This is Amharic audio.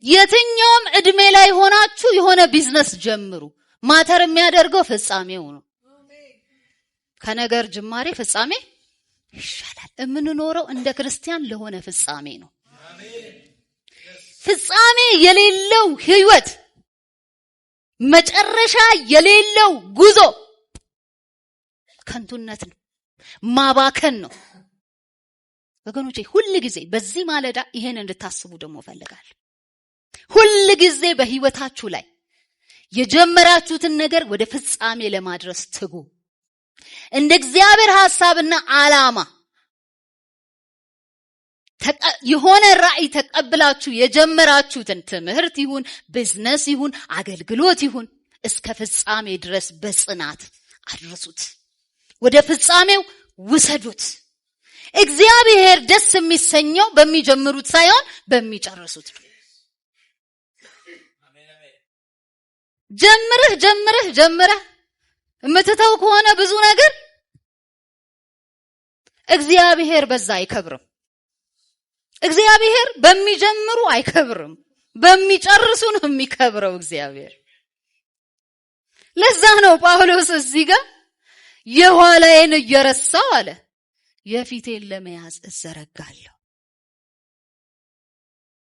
የትኛውም እድሜ ላይ ሆናችሁ የሆነ ቢዝነስ ጀምሩ። ማተር የሚያደርገው ፍጻሜው ነው። ከነገር ጅማሬ ፍጻሜ ይሻላል። የምንኖረው እንደ ክርስቲያን ለሆነ ፍጻሜ ነው። ፍጻሜ የሌለው ህይወት፣ መጨረሻ የሌለው ጉዞ ከንቱነት ነው፣ ማባከን ነው። ወገኖቼ ሁሉ ጊዜ በዚህ ማለዳ ይሄን እንድታስቡ ደግሞ ፈልጋለሁ። ሁሉ ጊዜ በህይወታችሁ ላይ የጀመራችሁትን ነገር ወደ ፍጻሜ ለማድረስ ትጉ። እንደ እግዚአብሔር ሐሳብና ዓላማ የሆነ ራዕይ ተቀብላችሁ የጀመራችሁትን ትምህርት ይሁን ቢዝነስ ይሁን አገልግሎት ይሁን እስከ ፍጻሜ ድረስ በጽናት አድርሱት። ወደ ፍጻሜው ውሰዱት። እግዚአብሔር ደስ የሚሰኘው በሚጀምሩት ሳይሆን በሚጨርሱት ነው። ጀምረህ እምትተው ከሆነ ብዙ ነገር እግዚአብሔር በዛ አይከብርም። እግዚአብሔር በሚጀምሩ አይከብርም፣ በሚጨርሱ ነው የሚከብረው እግዚአብሔር። ለዛ ነው ጳውሎስ እዚህ ጋር የኋላዬን እየረሳው አለ የፊቴን ለመያዝ እዘረጋለሁ።